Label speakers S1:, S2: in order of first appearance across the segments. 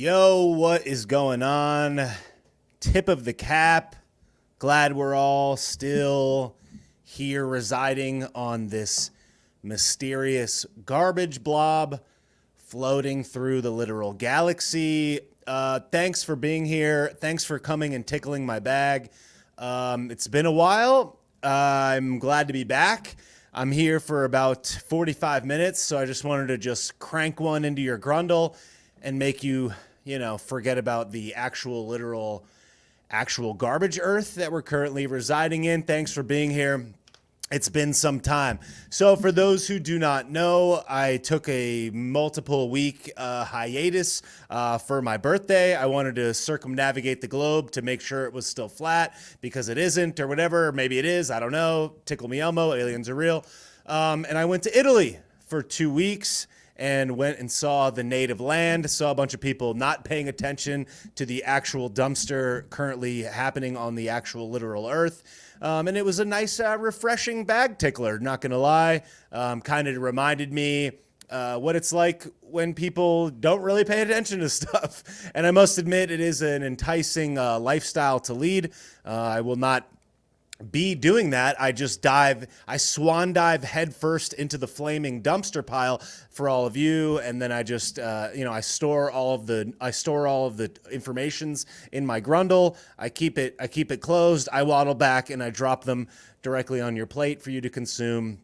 S1: Yo, what is going on? Tip of the cap. Glad we're all still here residing on this mysterious garbage blob floating through the literal galaxy. Thanks for being here. Thanks for coming and tickling my bag. It's been a while. I'm glad to be back. I'm here for about 45 minutes, so I just wanted to just crank one into your grundle and make you, forget about the actual garbage earth that we're currently residing in. Thanks for being here. It's been some time. So for those who do not know, I took a multiple week hiatus for my birthday. I wanted to circumnavigate the globe to make sure it was still flat because it isn't, or whatever. Or maybe it is. I don't know. Tickle me Elmo. Aliens are real. And I went to Italy for 2 weeks and went and saw the native land, saw a bunch of people not paying attention to the actual dumpster currently happening on the actual literal earth. And it was a nice, refreshing bag tickler, not going to lie. Kind of reminded me what it's like when people don't really pay attention to stuff. And I must admit, it is an enticing lifestyle to lead. I will not be doing that. I swan dive headfirst into the flaming dumpster pile for all of you, and then I just, I store all of the informations in my grundle. I keep it closed. I waddle back and I drop them directly on your plate for you to consume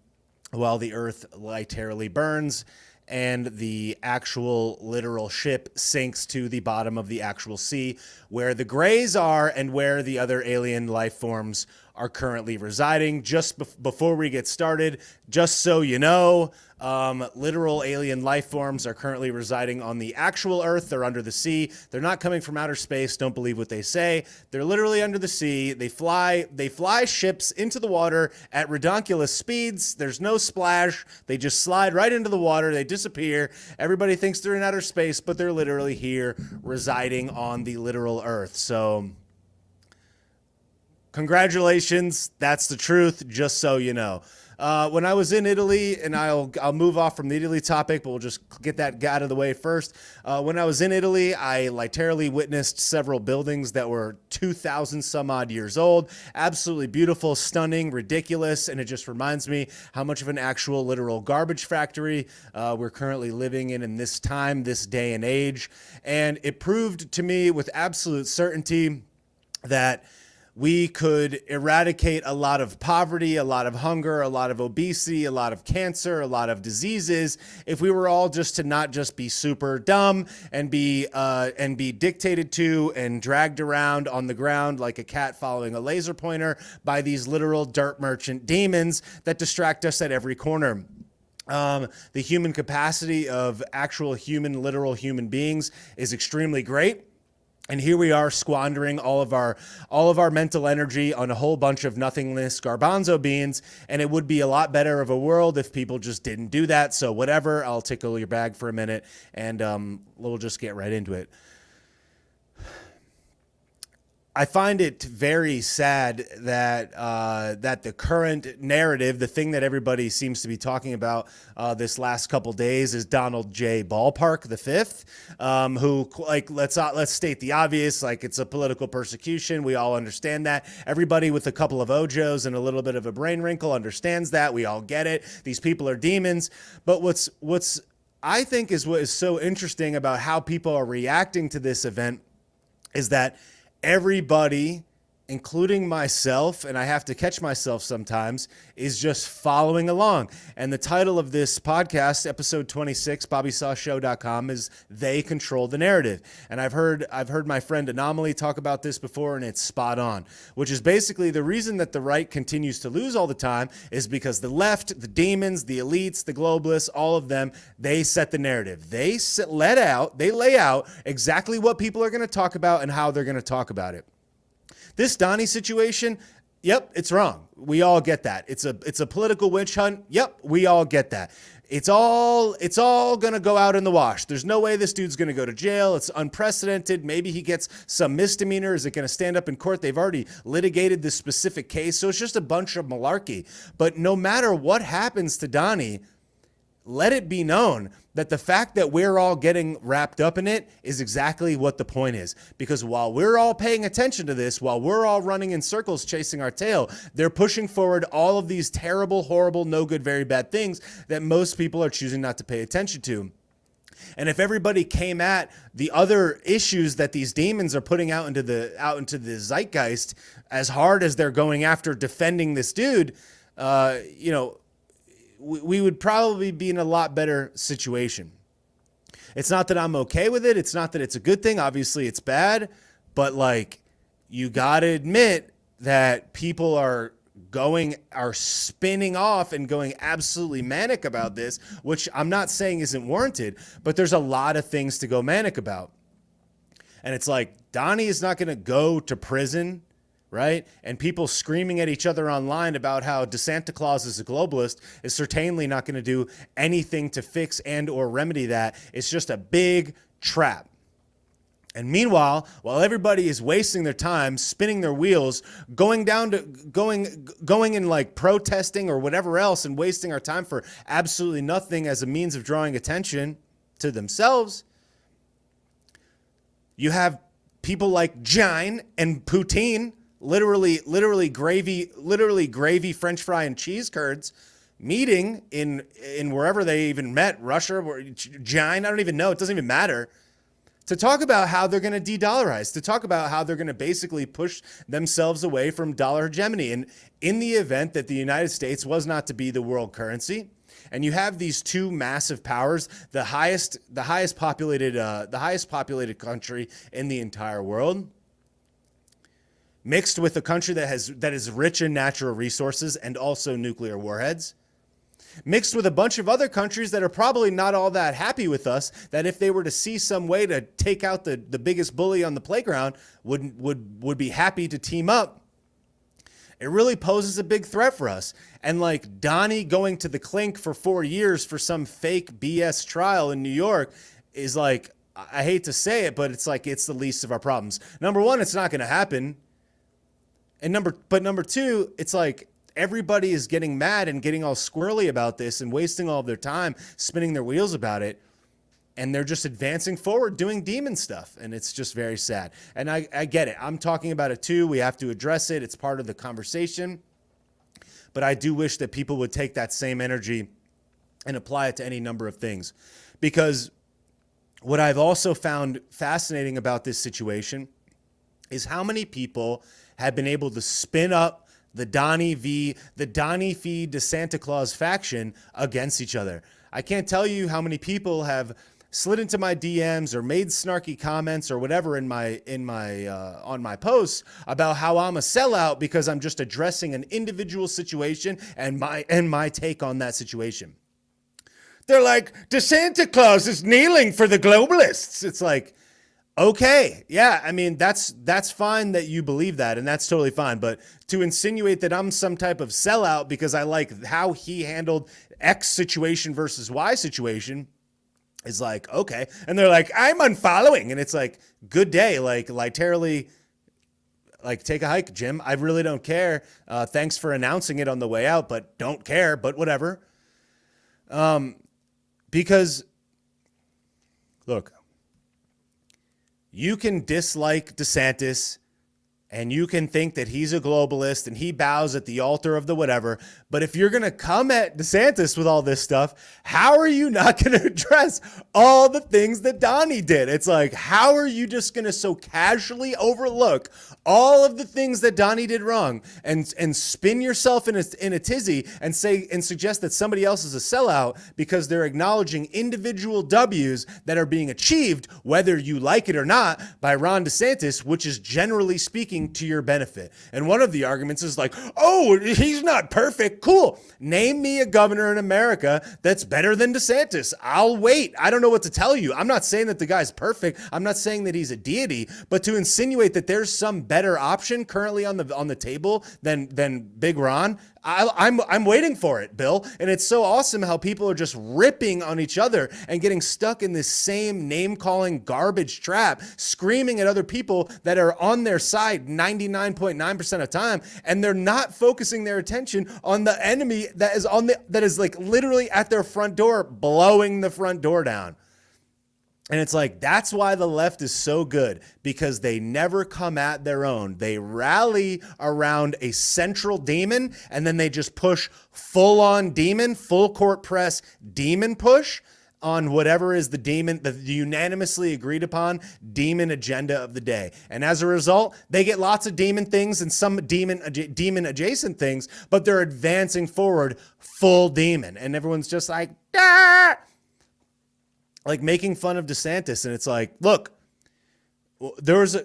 S1: while the earth literally burns and the actual literal ship sinks to the bottom of the actual sea where the grays are and where the other alien life forms are currently residing. Just before we get started, just so you know, literal alien life forms are currently residing on the actual Earth. They're under the sea. They're not coming from outer space. Don't believe what they say. They're literally under the sea. They fly ships into the water at redonkulous speeds. There's no splash. They just slide right into the water. They disappear. Everybody thinks they're in outer space, but they're literally here residing on the literal Earth. So congratulations. That's the truth, just so you know. When I was in Italy, and I'll move off from the Italy topic, but we'll just get that out of the way first. When I was in Italy, I literally witnessed several buildings that were 2,000 some odd years old. Absolutely beautiful, stunning, ridiculous, and it just reminds me how much of an actual literal garbage factory we're currently living in this time, this day and age. And it proved to me with absolute certainty that we could eradicate a lot of poverty, a lot of hunger, a lot of obesity, a lot of cancer, a lot of diseases if we were all just to not just be super dumb and be dictated to and dragged around on the ground like a cat following a laser pointer by these literal dirt merchant demons that distract us at every corner. The human capacity of actual literal human beings is extremely great. And here we are squandering all of our mental energy on a whole bunch of nothingness garbanzo beans, and it would be a lot better of a world if people just didn't do that. So whatever, I'll tickle your bag for a minute, and we'll just get right into it. I find it very sad that that the current narrative, the thing that everybody seems to be talking about this last couple days, is Donald J. Ballpark V, who, let's state the obvious, it's a political persecution. We all understand that. Everybody with a couple of ojos and a little bit of a brain wrinkle understands that. We all get it. These people are demons. But what's I think is what is so interesting about how people are reacting to this event is that everybody, including myself, and I have to catch myself sometimes, is just following along. And the title of this podcast, episode 26, BobbySawShow.com, is They Control the Narrative. And I've heard my friend Anomaly talk about this before, and it's spot on, which is basically the reason that the right continues to lose all the time is because the left, the demons, the elites, the globalists, all of them, they set the narrative. They lay out exactly what people are going to talk about and how they're going to talk about it. This Donnie situation, yep, it's wrong. We all get that. It's a political witch hunt. Yep, we all get that. It's all going to go out in the wash. There's no way this dude's going to go to jail. It's unprecedented. Maybe he gets some misdemeanor. Is it going to stand up in court? They've already litigated this specific case, so it's just a bunch of malarkey. But no matter what happens to Donnie, let it be known that the fact that we're all getting wrapped up in it is exactly what the point is. Because while we're all paying attention to this, while we're all running in circles chasing our tail, they're pushing forward all of these terrible, horrible, no good, very bad things that most people are choosing not to pay attention to. And if everybody came at the other issues that these demons are putting out into the zeitgeist as hard as they're going after defending this dude, we would probably be in a lot better situation. It's not that I'm okay with it. It's not that it's a good thing. Obviously, it's bad. But, like, you got to admit that people are spinning off and going absolutely manic about this, which I'm not saying isn't warranted, but there's a lot of things to go manic about. And it's like, Donnie is not going to go to prison, right? And people screaming at each other online about how DeSanta Claus is a globalist is certainly not going to do anything to fix and or remedy that. It's just a big trap. And meanwhile, while everybody is wasting their time, spinning their wheels, going and like protesting or whatever else and wasting our time for absolutely nothing as a means of drawing attention to themselves, you have people like Jine and Poutine, literally gravy, French fry and cheese curds, meeting in wherever they even met, Russia, or Jine, I don't even know, it doesn't even matter, to talk about how they're going to de-dollarize, to talk about how they're going to basically push themselves away from dollar hegemony. And in the event that the United States was not to be the world currency, and you have these two massive powers, the highest populated country in the entire world, mixed with a country that is rich in natural resources and also nuclear warheads, mixed with a bunch of other countries that are probably not all that happy with us, that if they were to see some way to take out the biggest bully on the playground, would be happy to team up. It really poses a big threat for us. And like Donnie going to the clink for 4 years for some fake BS trial in New York is like, I hate to say it, but it's like, it's the least of our problems. Number one, it's not going to happen. And number two, it's like, everybody is getting mad and getting all squirrely about this and wasting all of their time spinning their wheels about it. And they're just advancing forward doing demon stuff. And it's just very sad. And I get it. I'm talking about it too. We have to address it. It's part of the conversation. But I do wish that people would take that same energy and apply it to any number of things. Because what I've also found fascinating about this situation is how many people have been able to spin up the Donnie v. DeSanta Claus faction against each other. I can't tell you how many people have slid into my DMs or made snarky comments or whatever on my posts about how I'm a sellout because I'm just addressing an individual situation and my take on that situation. They're like, DeSanta Claus is kneeling for the globalists. It's like, okay, yeah, I mean, that's fine that you believe that, and that's totally fine. But to insinuate that I'm some type of sellout because I like how he handled X situation versus Y situation is like, okay. And they're like, I'm unfollowing. And it's like, good day. Like literally, like, take a hike, Jim. I really don't care. Thanks for announcing it on the way out, but don't care, but whatever. Because, look, you can dislike DeSantis and you can think that he's a globalist and he bows at the altar of the whatever. But if you're going to come at DeSantis with all this stuff, how are you not going to address all the things that Donnie did? It's like, how are you just going to so casually overlook all of the things that Donnie did wrong and spin yourself in a tizzy and say and suggest that somebody else is a sellout because they're acknowledging individual W's that are being achieved, whether you like it or not, by Ron DeSantis, which is generally speaking to your benefit. And one of the arguments is like, oh, he's not perfect. Cool. Name me a governor in America that's better than DeSantis. I'll wait. I don't know what to tell you. I'm not saying that the guy's perfect. I'm not saying that he's a deity, but to insinuate that there's some better option currently on the table than Big Ron, I'm waiting for it, Bill. And it's so awesome how people are just ripping on each other and getting stuck in this same name-calling garbage trap, screaming at other people that are on their side 99.9% of the time, and they're not focusing their attention on the enemy that is like literally at their front door, blowing the front door down. And it's like, that's why the left is so good, because they never come at their own. They rally around a central demon, and then they just push full on demon, full court press demon push on whatever is the demon, the unanimously agreed upon demon agenda of the day. And as a result, they get lots of demon things and some demon adjacent things, but they're advancing forward full demon. And everyone's just like, ah! Like making fun of DeSantis. And it's like, look, there was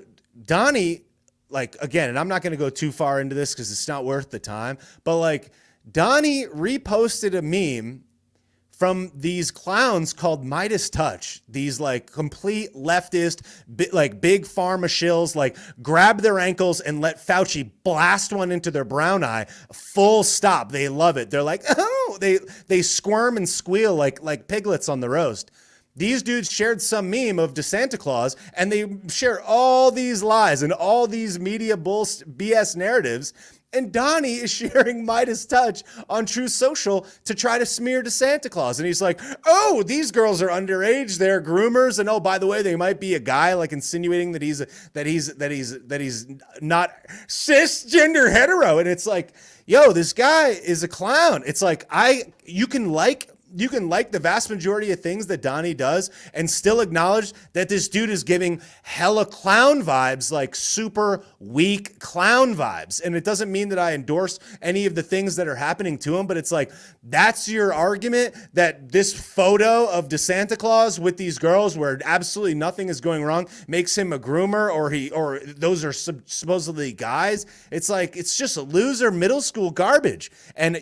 S1: Donnie, like, again, and I'm not going to go too far into this because it's not worth the time, but like Donnie reposted a meme from these clowns called Midas Touch, these like complete leftist, like big pharma shills, like grab their ankles and let Fauci blast one into their brown eye. Full stop. They love it. They're like, oh, they squirm and squeal like piglets on the roast. These dudes shared some meme of DeSanta Claus, and they share all these lies and all these media BS narratives. And Donnie is sharing Midas Touch on True Social to try to smear DeSanta Claus. And he's like, oh, these girls are underage. They're groomers. And oh, by the way, they might be a guy, like insinuating that he's not cisgender hetero. And it's like, yo, this guy is a clown. It's like, you can like the vast majority of things that Donnie does and still acknowledge that this dude is giving hella clown vibes, like super weak clown vibes. And it doesn't mean that I endorse any of the things that are happening to him, but it's like, that's your argument, that this photo of DeSanta Claus with these girls where absolutely nothing is going wrong makes him a groomer, or those are supposedly guys. It's like, it's just a loser middle school garbage. And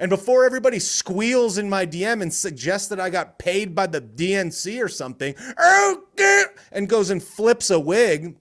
S1: before everybody squeals in my DM and suggests that I got paid by the DNC or something, and goes and flips a wig.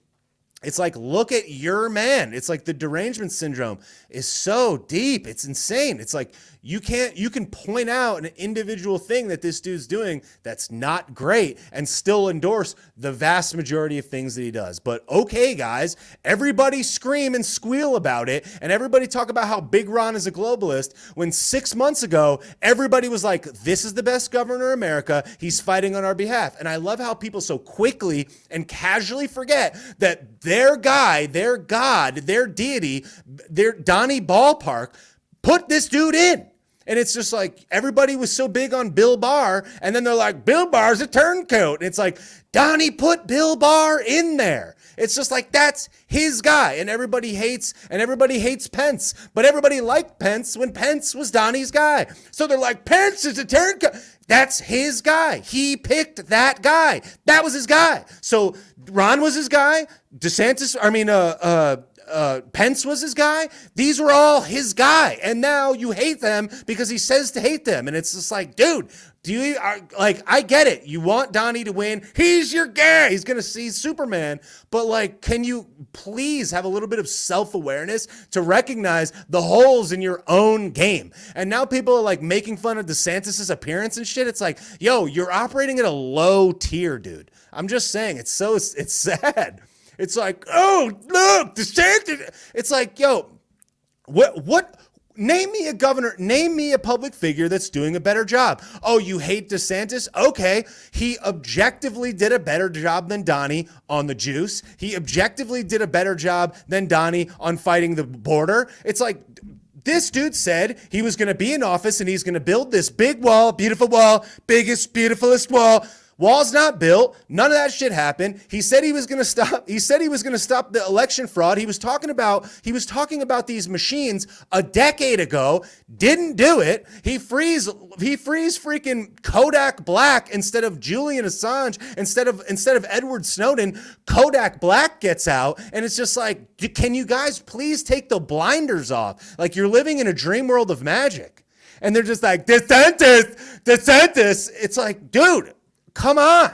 S1: It's like, look at your man. It's like the derangement syndrome is so deep. It's insane. It's like, you can point out an individual thing that this dude's doing that's not great and still endorse the vast majority of things that he does. But okay, guys, everybody scream and squeal about it, and everybody talk about how Big Ron is a globalist, when 6 months ago, everybody was like, this is the best governor in America. He's fighting on our behalf. And I love how people so quickly and casually forget that their guy, their God, their deity, their Donnie Ballpark put this dude in. And it's just like, everybody was so big on Bill Barr, and then they're like, Bill Barr's a turncoat. And it's like, Donnie put Bill Barr in there. It's just like, that's his guy. And everybody hates Pence. But everybody liked Pence when Pence was Donnie's guy. So they're like, Pence is a turncoat. That's his guy. He picked that guy. That was his guy. So Ron was his guy. Pence was his guy. These were all his guy. And now you hate them because he says to hate them. And it's just like, dude, I get it. You want Donnie to win. He's your guy. He's going to see Superman. But like, can you please have a little bit of self-awareness to recognize the holes in your own game? And now people are like making fun of DeSantis' appearance and shit. It's like, yo, you're operating at a low tier, dude. I'm just saying, it's sad. It's like, oh, look, DeSantis. It's like, yo, what? Name me a governor, name me a public figure that's doing a better job. Oh, you hate DeSantis? Okay. He objectively did a better job than Donnie on the juice. He objectively did a better job than Donnie on fighting the border. It's like, this dude said he was going to be in office and he's going to build this big wall, beautiful wall, biggest, beautifulest wall. Wall's not built. None of that shit happened. He said he was going to stop. He said he was going to stop the election fraud. He was talking about these machines a decade ago. Didn't do it. He frees freaking Kodak Black instead of Julian Assange, instead of Edward Snowden. Kodak Black gets out, and it's just like, can you guys please take the blinders off? Like, you're living in a dream world of magic. And they're just like, DeSantis. It's like, dude, come on.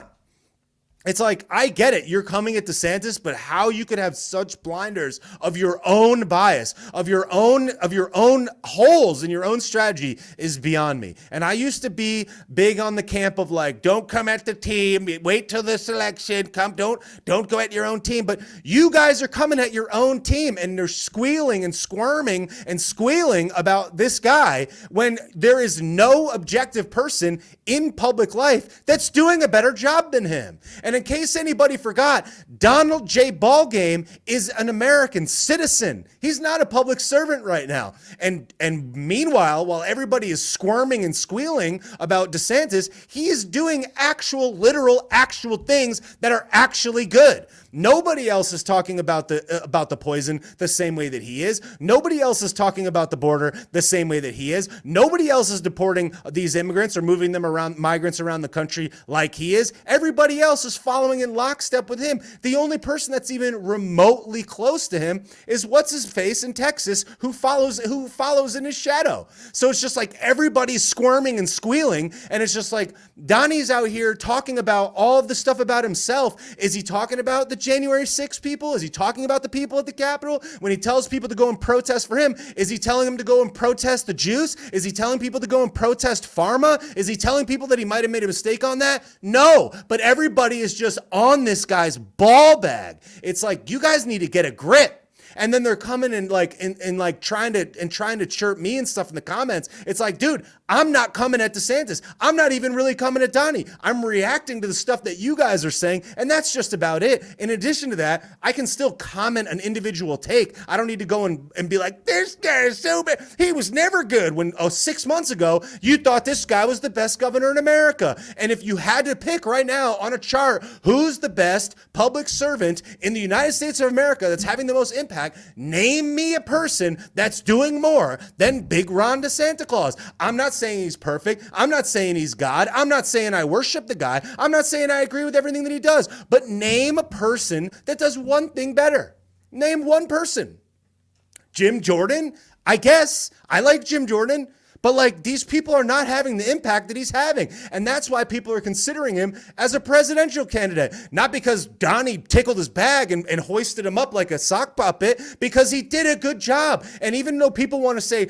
S1: It's like, I get it. You're coming at DeSantis, but how you could have such blinders of your own bias, of your own holes in your own strategy is beyond me. And I used to be big on the camp of like, don't come at the team, wait till this election, don't go at your own team. But you guys are coming at your own team and they're squealing and squirming and squealing about this guy when there is no objective person in public life that's doing a better job than him. And in case anybody forgot, Donald J. Ballgame is an American citizen. He's not a public servant right now. And meanwhile, while everybody is squirming and squealing about DeSantis, he is doing actual, literal, actual things that are actually good. Nobody else is talking about the poison the same way that he is. Nobody else is talking about the border the same way that he is. Nobody else is deporting these immigrants or moving them around, migrants around the country like he is. Everybody else is following in lockstep with him. The only person that's even remotely close to him is what's his face in Texas who follows in his shadow. So it's just like everybody's squirming and squealing, and it's just like Donnie's out here talking about all of the stuff about himself. Is he talking about the January 6th people? Is he talking about the people at the Capitol? When he tells people to go and protest for him, is he telling them to go and protest the Jews? Is he telling people to go and protest pharma? Is he telling people that he might have made a mistake on that? No, but everybody is just on this guy's ball bag. It's like, you guys need to get a grip. And then they're coming and trying to chirp me and stuff in the comments. It's like, dude, I'm not coming at DeSantis. I'm not even really coming at Donnie. I'm reacting to the stuff that you guys are saying, and that's just about it. In addition to that, I can still comment an individual take. I don't need to go and be like, this guy is so bad. He was never good. When 6 months ago, you thought this guy was the best governor in America. And if you had to pick right now on a chart, who's the best public servant in the United States of America that's having the most impact, name me a person that's doing more than Big Ron DeSanta Claus. I'm not saying he's perfect. I'm not saying he's God. I'm not saying I worship the guy. I'm not saying I agree with everything that he does. But name a person that does one thing better. Name one person. Jim Jordan? I guess. I like Jim Jordan. But like, these people are not having the impact that he's having. And that's why people are considering him as a presidential candidate. Not because Donnie tickled his bag and hoisted him up like a sock puppet, because he did a good job. And even though people want to say,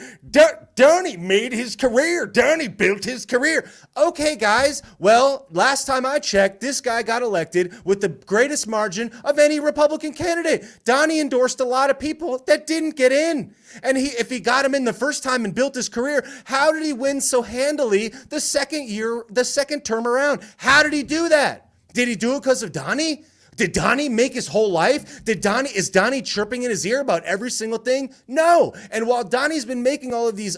S1: Donnie made his career, Donnie built his career. Okay, guys, well, last time I checked, this guy got elected with the greatest margin of any Republican candidate. Donnie endorsed a lot of people that didn't get in. And if he got him in the first time and built his career, how did he win so handily the second term around? How did he do that? Did he do it because of Donnie? Did Donnie make his whole life? Is Donnie chirping in his ear about every single thing? No. And while Donnie's been making all of these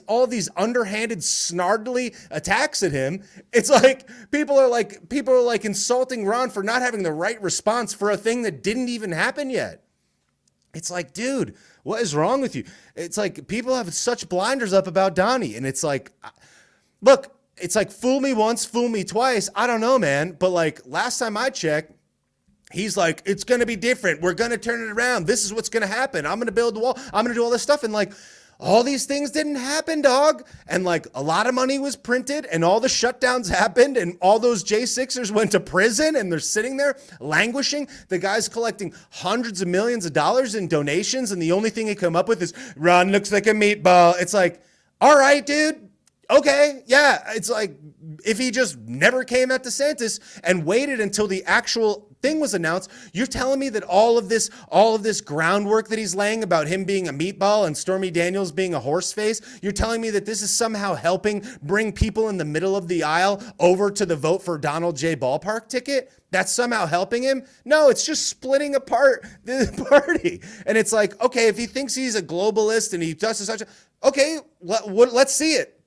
S1: underhanded, snarly attacks at him, it's like people are like insulting Ron for not having the right response for a thing that didn't even happen yet. It's like, dude, what is wrong with you? It's like people have such blinders up about Donnie. And it's like, look, it's like fool me once, fool me twice. I don't know, man. But like last time I checked, he's like, it's going to be different. We're going to turn it around. This is what's going to happen. I'm going to build the wall. I'm going to do all this stuff. And like, all these things didn't happen, dog. And like a lot of money was printed and all the shutdowns happened and all those J6ers went to prison and they're sitting there languishing. The guy's collecting hundreds of millions of dollars in donations. And the only thing he come up with is Ron looks like a meatball. It's like, all right, dude. Okay. Yeah. It's like if he just never came at DeSantis and waited until the actual thing was announced, you're telling me that all of this groundwork that he's laying about him being a meatball and Stormy Daniels being a horse face, you're telling me that this is somehow helping bring people in the middle of the aisle over to the vote for Donald J. Ballpark ticket? That's somehow helping him? No, it's just splitting apart the party. And it's like, okay, if he thinks he's a globalist and he does such a, okay, let's see it.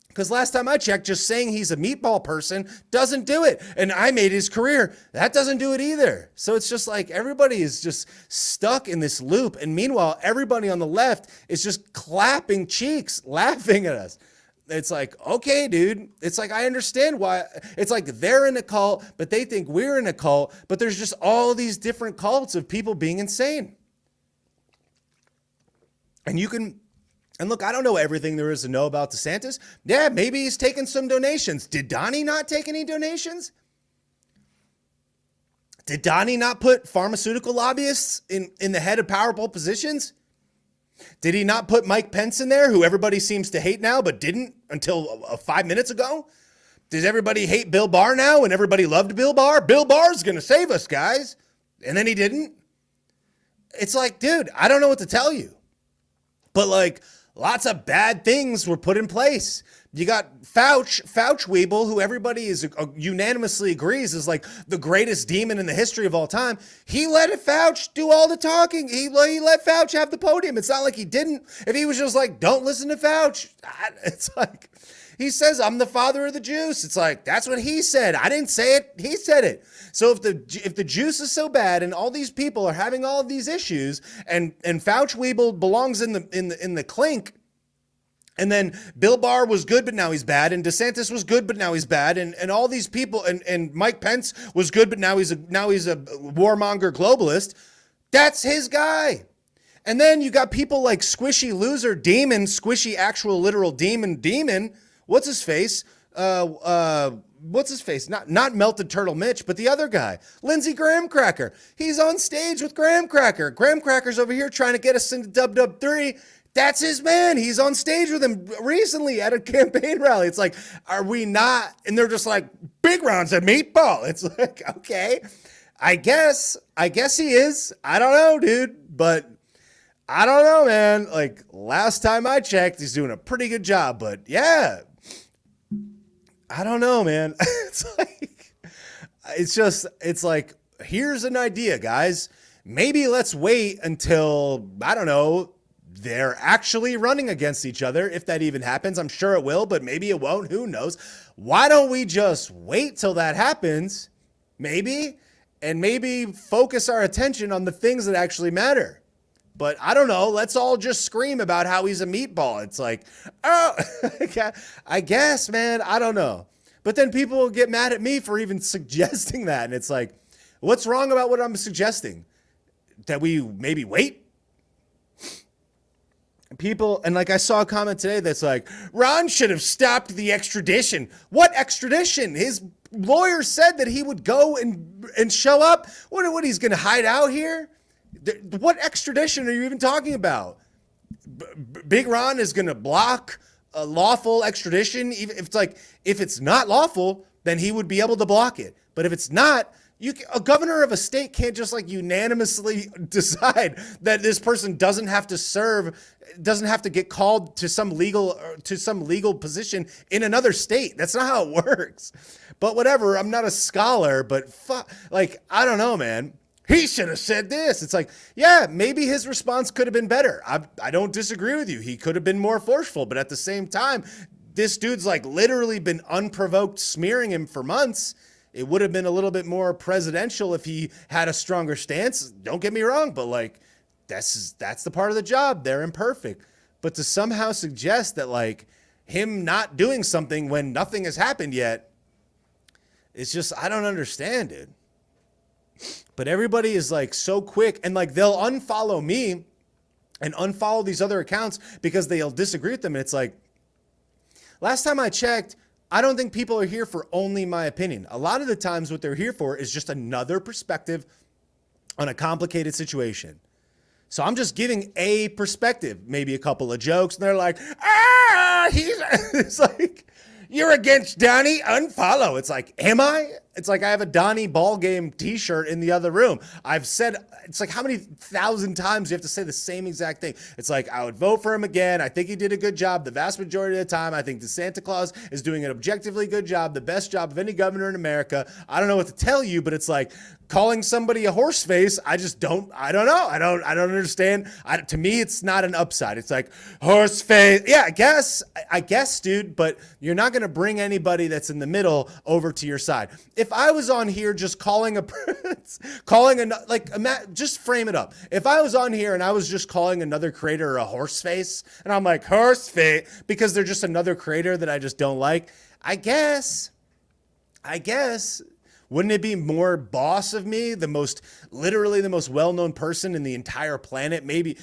S1: Because last time I checked, just saying he's a meatball person doesn't do it. And I made his career. That doesn't do it either. So it's just like everybody is just stuck in this loop. And meanwhile, everybody on the left is just clapping cheeks, laughing at us. It's like, okay, dude. It's like, I understand why. It's like they're in a cult, but they think we're in a cult. But there's just all these different cults of people being insane. And look, I don't know everything there is to know about DeSantis. Yeah, maybe he's taken some donations. Did Donnie not take any donations? Did Donnie not put pharmaceutical lobbyists in the head of powerful positions? Did he not put Mike Pence in there, who everybody seems to hate now, but didn't until 5 minutes ago? Does everybody hate Bill Barr now and everybody loved Bill Barr? Bill Barr's going to save us, guys. And then he didn't. It's like, dude, I don't know what to tell you. But like, lots of bad things were put in place. You got Fauch-Weeble, who everybody is unanimously agrees is like the greatest demon in the history of all time. He let Fauch do all the talking. He let Fauch have the podium. It's not like he didn't. If he was just like, don't listen to Fauch, it's like, he says, I'm the father of the juice. It's like, that's what he said. I didn't say it. He said it. So if the juice is so bad and all these people are having all of these issues and Fauch-Weeble belongs in the clink, and then Bill Barr was good, but now he's bad. And DeSantis was good, but now he's bad. And all these people, and Mike Pence was good, but now he's a warmonger globalist. That's his guy. And then you got people like Squishy Loser Demon, Squishy Actual Literal Demon. What's his face? What's his face? Not Melted Turtle Mitch, but the other guy, Lindsey Graham Cracker. He's on stage with Graham Cracker. Graham Cracker's over here trying to get us into Dub 3. That's his man. He's on stage with him recently at a campaign rally. It's like, are we not? And they're just like, Big Ron's a meatball. It's like, okay, I guess he is. I don't know, dude, but I don't know, man. Like last time I checked, he's doing a pretty good job, but yeah, I don't know, man. It's like, here's an idea, guys. Maybe let's wait until, I don't know, they're actually running against each other. If that even happens, I'm sure it will, but maybe it won't. Who knows? Why don't we just wait till that happens? Maybe, and maybe focus our attention on the things that actually matter. But I don't know. Let's all just scream about how he's a meatball. It's like, oh, I guess, man. I don't know. But then people will get mad at me for even suggesting that. And it's like, what's wrong about what I'm suggesting? That we maybe wait? People, and like I saw a comment today that's like, Ron should have stopped the extradition. What extradition? His lawyer said that he would go and show up. What he's going to hide out here? What extradition are you even talking about? Big Ron is going to block a lawful extradition. Even if it's not lawful, then he would be able to block it. But if it's not, a governor of a state can't just like unanimously decide that this person doesn't have to get called to some legal position in another state. That's not how it works. But whatever, I'm not a scholar, but I don't know, man. He should have said this. It's like, yeah, maybe his response could have been better. I don't disagree with you. He could have been more forceful, but at the same time, this dude's like literally been unprovoked smearing him for months. It would have been a little bit more presidential if he had a stronger stance. Don't get me wrong, but like that's the part of the job. They're imperfect. But to somehow suggest that like him not doing something when nothing has happened yet, it's just, I don't understand it. But everybody is like so quick, and like they'll unfollow me and unfollow these other accounts because they'll disagree with them. And it's like, last time I checked, I don't think people are here for only my opinion. A lot of the times what they're here for is just another perspective on a complicated situation. So I'm just giving a perspective, maybe a couple of jokes, and they're like, it's like, you're against Donnie, unfollow. It's like, am I? It's like I have a Donnie ball game t-shirt in the other room. I've said, it's like how many thousand times you have to say the same exact thing. It's like, I would vote for him again. I think he did a good job the vast majority of the time. I think the Santa Claus is doing an objectively good job, the best job of any governor in America. I don't know what to tell you, but it's like calling somebody a horse face. I don't know. I don't understand. To me, it's not an upside. It's like horse face. Yeah, I guess, dude, but you're not going to bring anybody that's in the middle over to your side. If I was on here just just frame it up. If I was on here and I was just calling another creator a horse face, and I'm like, horse face, because they're just another creator that I just don't like, I guess, wouldn't it be more boss of me, literally the most well-known person in the entire planet, maybe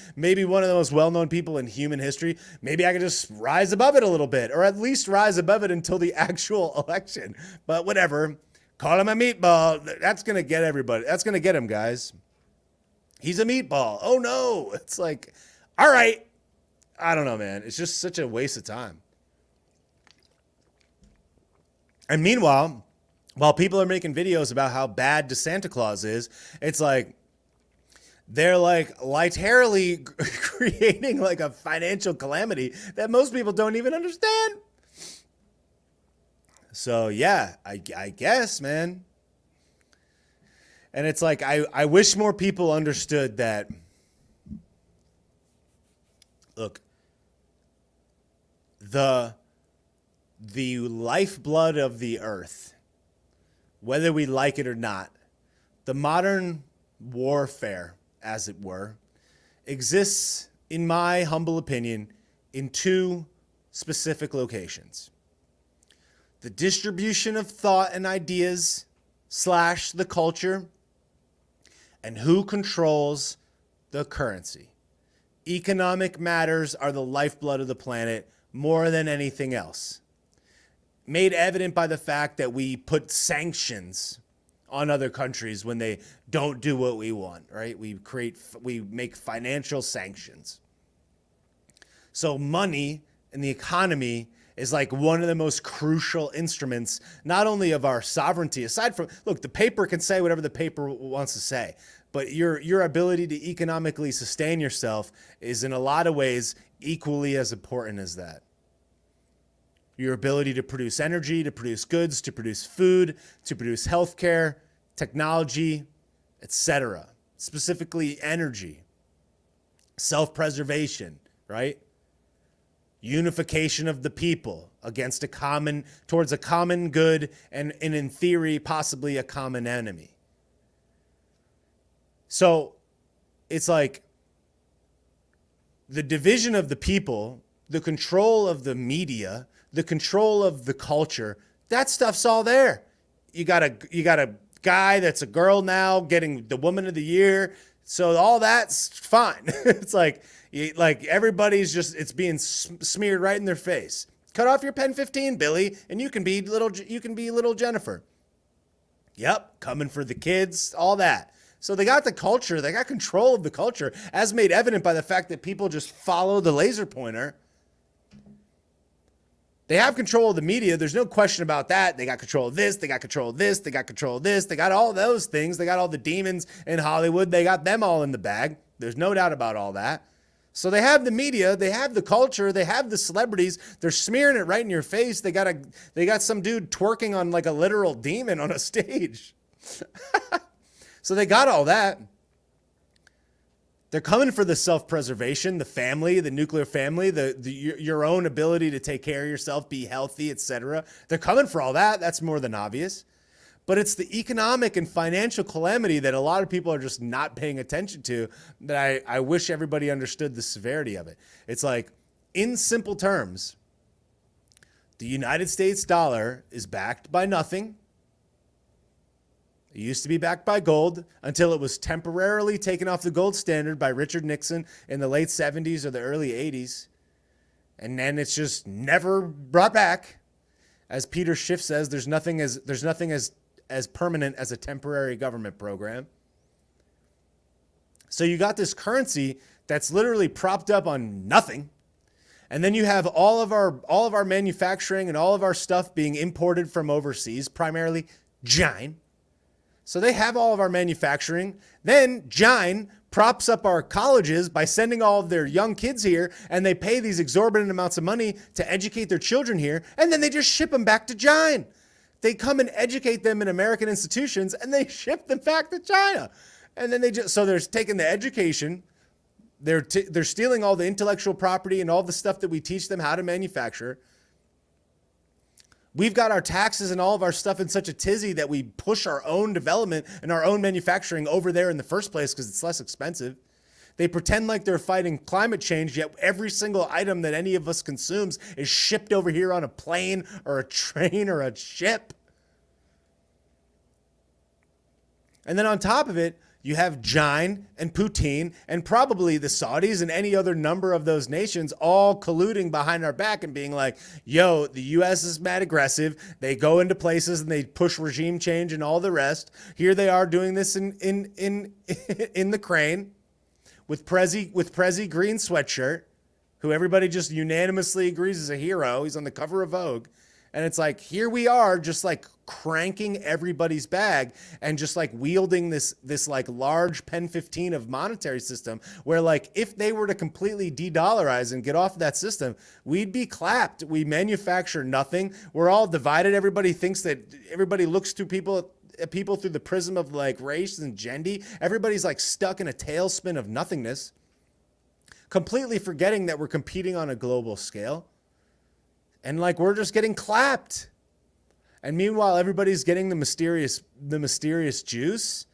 S1: one of the most well-known people in human history? Maybe I could just rise above it a little bit, or at least rise above it until the actual election. But whatever. Call him a meatball. That's going to get everybody. That's going to get him, guys. He's a meatball. Oh, no. It's like, all right. I don't know, man. It's just such a waste of time. And meanwhile, while people are making videos about how bad Santa Claus is, it's like they're like literally creating like a financial calamity that most people don't even understand. So yeah, I guess, man. And it's like, I wish more people understood that, look, the lifeblood of the earth, whether we like it or not, the modern warfare, as it were, exists, in my humble opinion, in two specific locations. The distribution of thought and ideas / the culture, and who controls the currency. Economic matters are the lifeblood of the planet more than anything else. Made evident by the fact that we put sanctions on other countries when they don't do what we want, right? We make financial sanctions. So money in the economy is like one of the most crucial instruments, not only of our sovereignty, aside from, look, the paper can say whatever the paper wants to say, but your ability to economically sustain yourself is in a lot of ways equally as important as that. Your ability to produce energy, to produce goods, to produce food, to produce healthcare, technology, etc. Specifically energy, self-preservation, right? Unification of the people towards a common good and in theory, possibly a common enemy. So it's like the division of the people, the control of the media, the control of the culture, that stuff's all there. You got a guy that's a girl now getting the woman of the year. So all that's fine. It's like everybody's just, it's being smeared right in their face. Cut off your pen 15, Billy, and you can be little Jennifer. Yep, coming for the kids, all that. So they got the culture, they got control of the culture, as made evident by the fact that people just follow the laser pointer. They have control of the media. There's no question about that. They got control of this. They got control of this. They got control of this. They got all those things. They got all the demons in Hollywood. They got them all in the bag. There's no doubt about all that. So they have the media. They have the culture. They have the celebrities. They're smearing it right in your face. They got some dude twerking on like a literal demon on a stage. So they got all that. They're coming for the self-preservation, the family, the nuclear family, your own ability to take care of yourself, be healthy, etc. They're coming for all that. That's more than obvious. But it's the economic and financial calamity that a lot of people are just not paying attention to that I wish everybody understood the severity of it. It's like, in simple terms, the United States dollar is backed by nothing. It used to be backed by gold until it was temporarily taken off the gold standard by Richard Nixon in the late 70s or the early 80s. And then it's just never brought back. As Peter Schiff says, there's nothing as permanent as a temporary government program. So you got this currency that's literally propped up on nothing. And then you have all of our manufacturing and all of our stuff being imported from overseas, primarily China. So they have all of our manufacturing. Then China props up our colleges by sending all of their young kids here, and they pay these exorbitant amounts of money to educate their children here, and then they just ship them back to China. They come and educate them in American institutions, and they ship them back to China. And then so they're taking the education, they're stealing all the intellectual property and all the stuff that we teach them how to manufacture. We've got our taxes and all of our stuff in such a tizzy that we push our own development and our own manufacturing over there in the first place because it's less expensive. They pretend like they're fighting climate change, yet every single item that any of us consumes is shipped over here on a plane or a train or a ship. And then on top of it, you have China and Putin and probably the Saudis and any other number of those nations all colluding behind our back and being like, yo, the U.S. is mad aggressive. They go into places and they push regime change and all the rest. Here they are doing this in the crane with Prezi green sweatshirt, who everybody just unanimously agrees is a hero. He's on the cover of Vogue. And it's like, here we are just like cranking everybody's bag and just like wielding this like large pen 15 of monetary system where like if they were to completely de-dollarize and get off that system, we'd be clapped. We manufacture nothing. We're all divided. Everybody thinks that everybody looks to people through the prism of like race and gender. Everybody's like stuck in a tailspin of nothingness, completely forgetting that we're competing on a global scale. And like, we're just getting clapped. And meanwhile, everybody's getting the mysterious juice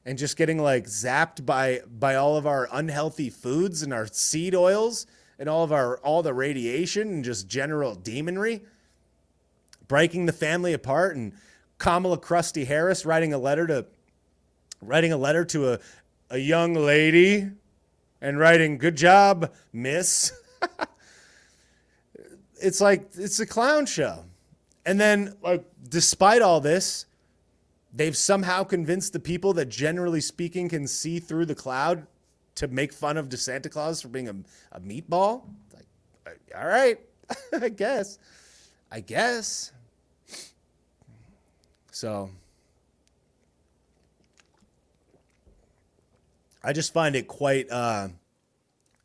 S1: and just getting like zapped by all of our unhealthy foods and our seed oils and all the radiation and just general demonry, breaking the family apart. And Kamala Krusty Harris writing a letter to a young lady and writing, "Good job, miss." It's like, it's a clown show. And then, like, despite all this, they've somehow convinced the people that, generally speaking, can see through the cloud to make fun of Santa Claus for being a meatball. It's like, all right, I guess. So I just find it quite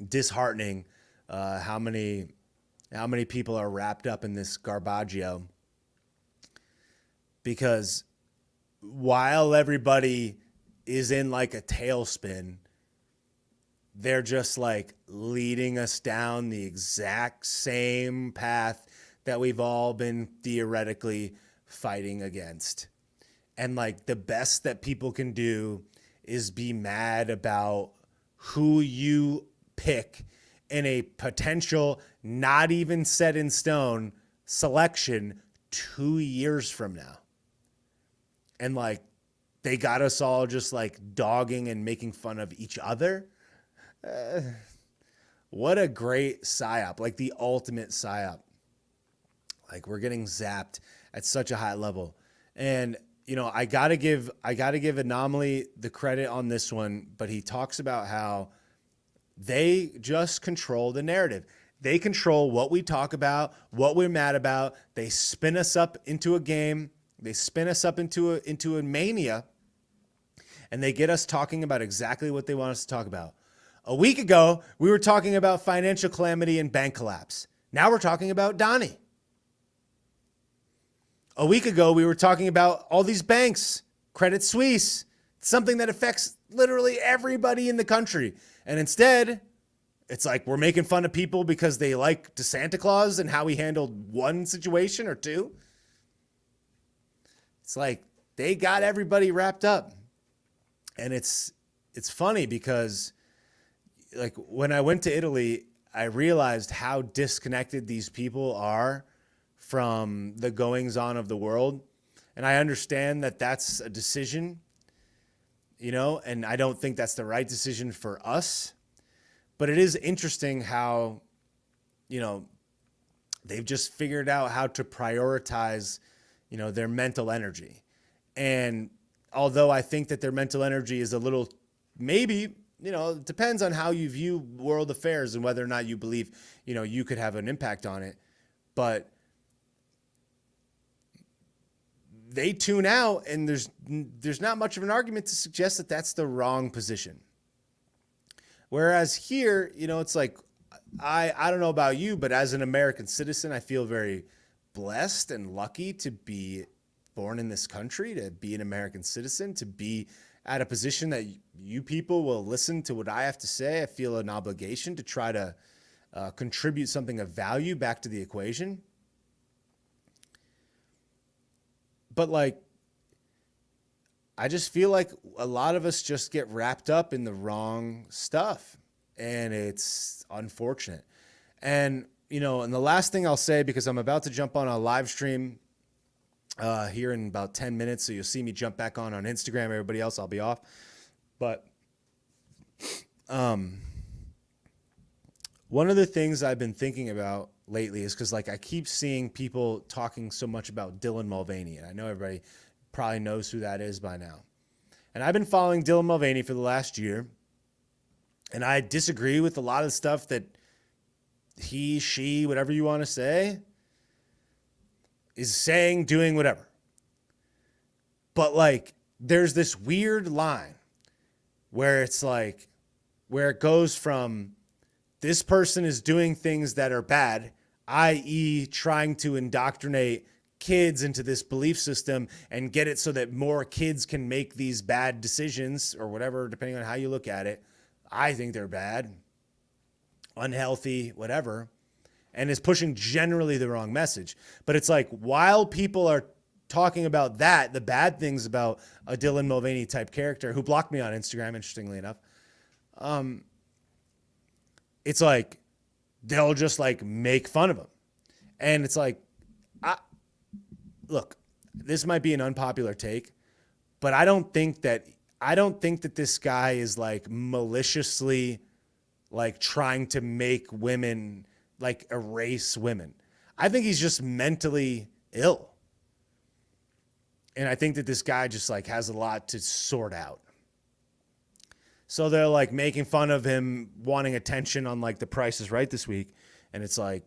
S1: disheartening how many people are wrapped up in this garbaggio, because while everybody is in like a tailspin, they're just like leading us down the exact same path that we've all been theoretically fighting against. And like, the best that people can do is be mad about who you pick in a potential not even set in stone selection 2 years from now. And like, they got us all just like dogging and making fun of each other. What a great psyop, like the ultimate psyop. Like, we're getting zapped at such a high level. And you know, I gotta give Anomaly the credit on this one, but he talks about how they just control the narrative. They control what we talk about, what we're mad about. They spin us up into a game. They spin us up into a mania, and they get us talking about exactly what they want us to talk about. A week ago, we were talking about financial calamity and bank collapse. Now we're talking about Donnie. A week ago, we were talking about all these banks, Credit Suisse, something that affects literally everybody in the country. And instead, it's like we're making fun of people because they like Santa Claus and how he handled one situation or two. It's like they got everybody wrapped up. And it's funny because like when I went to Italy, I realized how disconnected these people are from the goings on of the world. And I understand that that's a decision, you know, and I don't think that's the right decision for us. But it is interesting how, you know, they've just figured out how to prioritize, you know, their mental energy. And although I think that their mental energy is a little, maybe, you know, it depends on how you view world affairs and whether or not you believe, you know, you could have an impact on it. But they tune out, and there's not much of an argument to suggest that that's the wrong position. Whereas here, you know, it's like, I don't know about you, but as an American citizen, I feel very blessed and lucky to be born in this country, to be an American citizen, to be at a position that you people will listen to what I have to say. I feel an obligation to try to contribute something of value back to the equation. But like, I just feel like a lot of us just get wrapped up in the wrong stuff, and it's unfortunate. And, you know, and the last thing I'll say, because I'm about to jump on a live stream here in about 10 minutes, so you'll see me jump back on Instagram. Everybody else, I'll be off. But one of the things I've been thinking about lately is because like I keep seeing people talking so much about Dylan Mulvaney, and I know everybody probably knows who that is by now. And I've been following Dylan Mulvaney for the last year, and I disagree with a lot of stuff that he, she, whatever you want to say, is saying, doing, whatever. But like, there's this weird line where it's like, where it goes from this person is doing things that are bad, i.e. trying to indoctrinate kids into this belief system and get it so that more kids can make these bad decisions or whatever, depending on how you look at it. I think they're bad, unhealthy, whatever, and is pushing generally the wrong message. But it's like, while people are talking about that, the bad things about a Dylan Mulvaney type character who blocked me on Instagram, interestingly enough, it's like they'll just like make fun of him. And it's like, look, this might be an unpopular take, but I don't think that this guy is like maliciously like trying to make women like erase women. I think he's just mentally ill. And I think that this guy just like has a lot to sort out. So they're like making fun of him wanting attention on like The Price is Right this week. And it's like,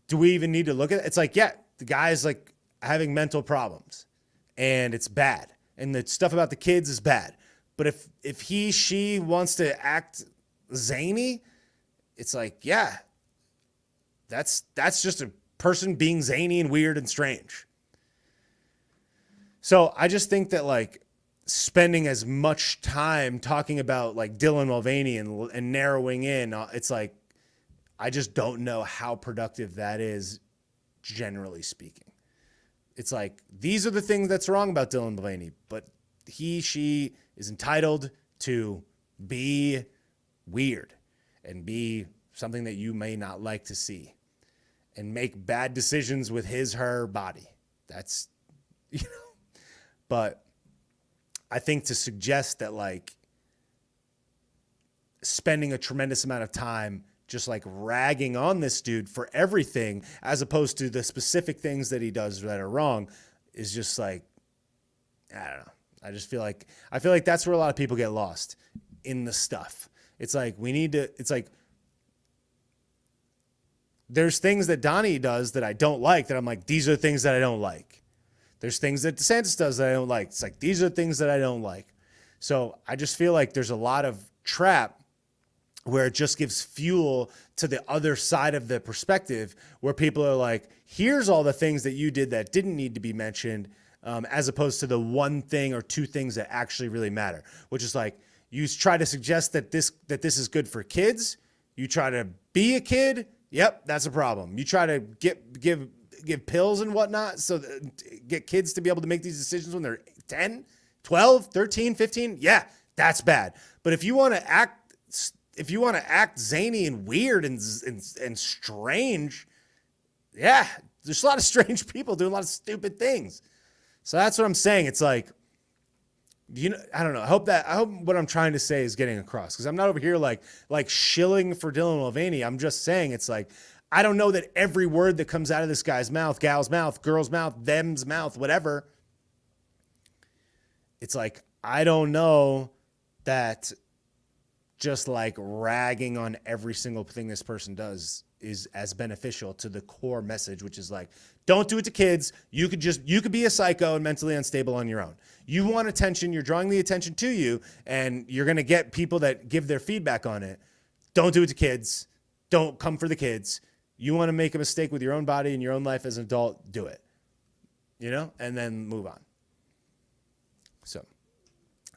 S1: do we even need to look at it? It's like, yeah, the guy's like having mental problems and it's bad. And the stuff about the kids is bad. But if he, she wants to act zany, it's like, yeah, that's just a person being zany and weird and strange. So I just think that like spending as much time talking about like Dylan Mulvaney and narrowing in, it's like, I just don't know how productive that is, generally speaking. It's like, these are the things that's wrong about Dylan Mulvaney, but he, she is entitled to be weird and be something that you may not like to see and make bad decisions with his, her body. That's, but I think to suggest that like spending a tremendous amount of time just like ragging on this dude for everything as opposed to the specific things that he does that are wrong is just like, I don't know. I feel like that's where a lot of people get lost in the stuff. It's like, there's things that Donnie does that I don't like that I'm like, these are things that I don't like. There's things that DeSantis does that I don't like. It's like, these are things that I don't like. So I just feel like there's a lot of trap where it just gives fuel to the other side of the perspective where people are like, here's all the things that you did that didn't need to be mentioned, as opposed to the one thing or two things that actually really matter, which is like, you try to suggest that this is good for kids. You try to be a kid. Yep, that's a problem. You try to give pills and whatnot so that, get kids to be able to make these decisions when they're 10, 12, 13, 15. Yeah, that's bad. But if you want to act zany and weird and strange, yeah, there's a lot of strange people doing a lot of stupid things. So that's what I'm saying. It's like, I don't know. I hope what I'm trying to say is getting across, because I'm not over here like shilling for Dylan Mulvaney. I'm just saying it's like, I don't know that every word that comes out of this guy's mouth, gal's mouth, girl's mouth, them's mouth, whatever. It's like, I don't know that just like ragging on every single thing this person does is as beneficial to the core message, which is like, don't do it to kids. You could be a psycho and mentally unstable on your own. You want attention. You're drawing the attention to you, and you're going to get people that give their feedback on it. Don't do it to kids. Don't come for the kids. You want to make a mistake with your own body and your own life as an adult, do it, and then move on. So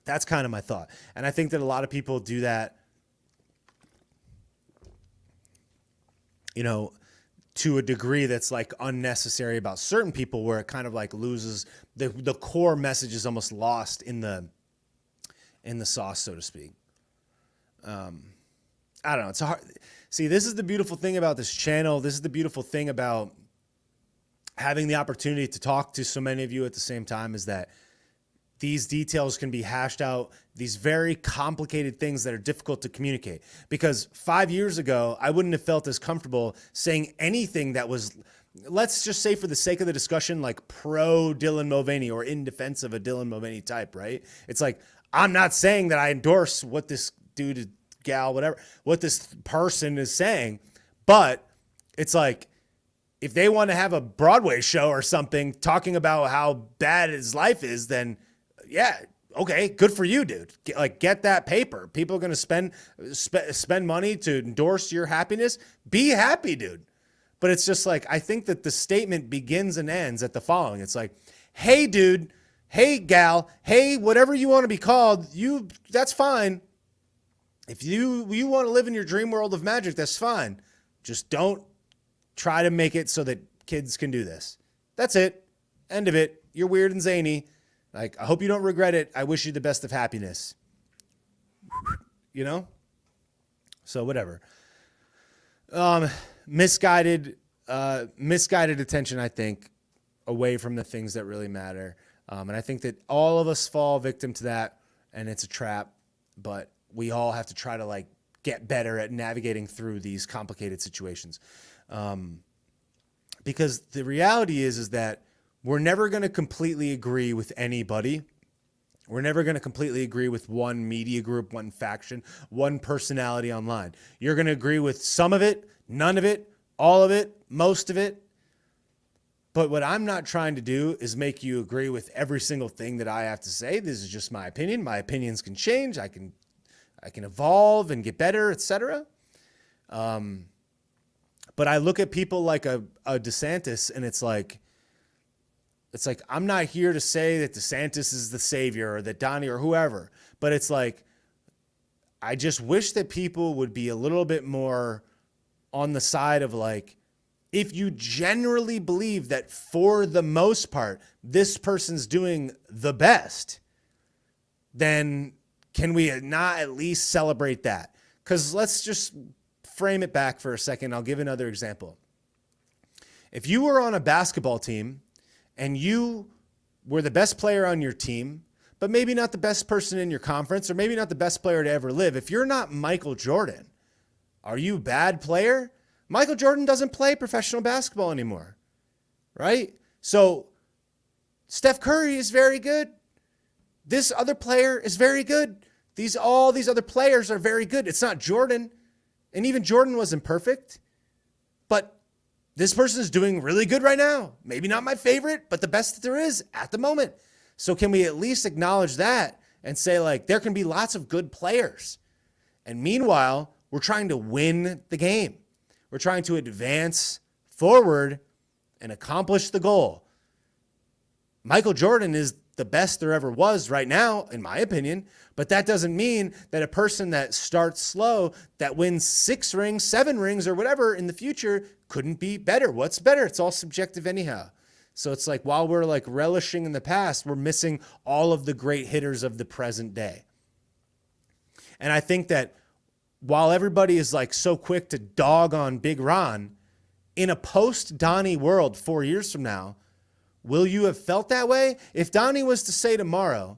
S1: that's kind of my thought. And I think that a lot of people do that, to a degree that's like unnecessary about certain people, where it kind of like loses the core message is almost lost in the sauce, so to speak. I don't know. It's hard. See, this is the beautiful thing about this channel. This is the beautiful thing about having the opportunity to talk to so many of you at the same time, is that these details can be hashed out, these very complicated things that are difficult to communicate. Because 5 years ago, I wouldn't have felt as comfortable saying anything that was, let's just say for the sake of the discussion, like pro Dylan Mulvaney or in defense of a Dylan Mulvaney type, right? It's like, I'm not saying that I endorse what this dude, gal, whatever, what this person is saying, but it's like, if they want to have a Broadway show or something talking about how bad his life is, then yeah, okay, good for you, dude. Get that paper. People are going to spend money to endorse your happiness. Be happy, dude. But it's just like, I think that the statement begins and ends at the following. It's like, hey, dude, hey, gal, hey, whatever you want to be called, that's fine. If you want to live in your dream world of magic, that's fine. Just don't try to make it so that kids can do this. That's it. End of it. You're weird and zany. Like, I hope you don't regret it. I wish you the best of happiness. You know? So whatever. Misguided attention, I think, away from the things that really matter. And I think that all of us fall victim to that, and it's a trap, but we all have to try to like get better at navigating through these complicated situations. Because the reality is that we're never going to completely agree with anybody. We're never going to completely agree with one media group, one faction, one personality online. You're going to agree with some of it, none of it, all of it, most of it. But what I'm not trying to do is make you agree with every single thing that I have to say. This is just my opinion. My opinions can change. I can evolve and get better, etc. But I look at people like a DeSantis, and it's like, I'm not here to say that DeSantis is the savior or that Donnie or whoever, but it's like, I just wish that people would be a little bit more on the side of like, if you generally believe that for the most part, this person's doing the best, then can we not at least celebrate that? Because let's just frame it back for a second. I'll give another example. If you were on a basketball team and you were the best player on your team, but maybe not the best person in your conference, or maybe not the best player to ever live, if you're not Michael Jordan, are you a bad player? Michael Jordan doesn't play professional basketball anymore, right? So Steph Curry is very good. This other player is very good. All these other players are very good. It's not Jordan. And even Jordan wasn't perfect. But this person is doing really good right now. Maybe not my favorite, but the best that there is at the moment. So can we at least acknowledge that and say, like, there can be lots of good players. And meanwhile, we're trying to win the game. We're trying to advance forward and accomplish the goal. Michael Jordan is the best there ever was right now, in my opinion, but that doesn't mean that a person that starts slow, that wins 6 rings, 7 rings, or whatever in the future couldn't be better. What's better? It's all subjective anyhow. So it's like, while we're like relishing in the past, we're missing all of the great hitters of the present day. And I think that while everybody is like so quick to dog on Big Ron, in a post-Donnie world 4 years from now, will you have felt that way? If Donnie was to say tomorrow,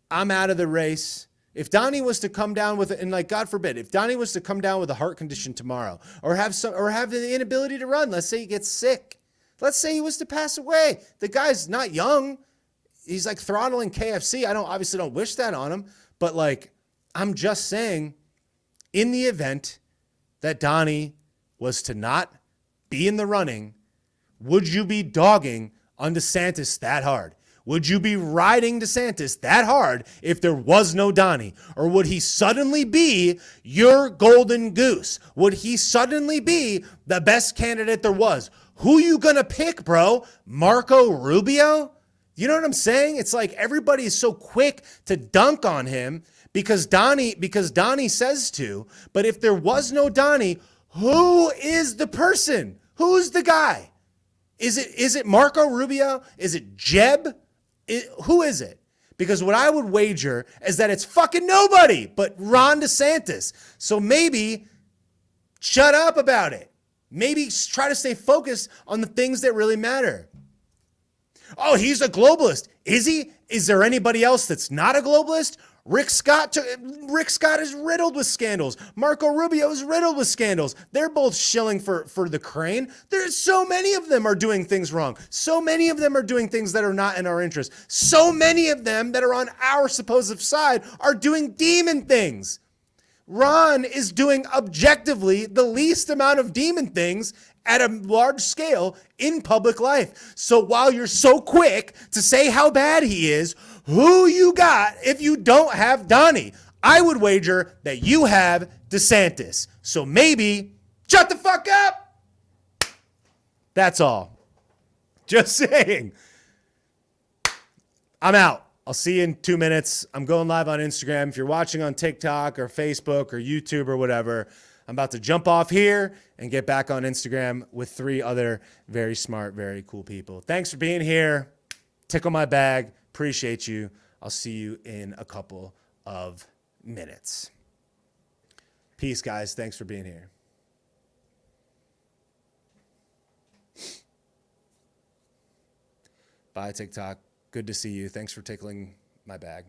S1: I'm out of the race. If Donnie was to come down with, and like, God forbid, if Donnie was to come down with a heart condition tomorrow, or have the inability to run, let's say he gets sick. Let's say he was to pass away. The guy's not young. He's like throttling KFC. I obviously don't wish that on him, but like, I'm just saying, in the event that Donnie was to not be in the running, would you be dogging on DeSantis that hard? Would you be riding DeSantis that hard if there was no Donnie? Or would he suddenly be your golden goose? Would he suddenly be the best candidate there was? Who you gonna pick, bro? Marco Rubio? You know what I'm saying? It's like everybody is so quick to dunk on him because Donnie says to. But if there was no Donnie, who is the person? Who's the guy? Is it Marco Rubio? Is it Jeb? Who is it? Because what I would wager is that it's fucking nobody but Ron DeSantis. So maybe shut up about it. Maybe try to stay focused on the things that really matter. Oh, he's a globalist. Is he? Is there anybody else that's not a globalist? Rick Scott is riddled with scandals. Marco Rubio is riddled with scandals. They're both shilling for the crane. There's so many of them are doing things wrong. So many of them are doing things that are not in our interest. So many of them that are on our supposed side are doing demon things. Ron is doing objectively the least amount of demon things at a large scale in public life. So while you're so quick to say how bad he is, who you got if you don't have Donnie? I would wager that you have DeSantis. So maybe shut the fuck up. That's all. Just saying. I'm out. I'll see you in 2 minutes. I'm going live on Instagram. If you're watching on TikTok or Facebook or YouTube or whatever, I'm about to jump off here and get back on Instagram with 3 other very smart, very cool people. Thanks for being here. Tickle my bag. Appreciate you. I'll see you in a couple of minutes. Peace, guys. Thanks for being here. Bye, TikTok. Good to see you. Thanks for tickling my bag.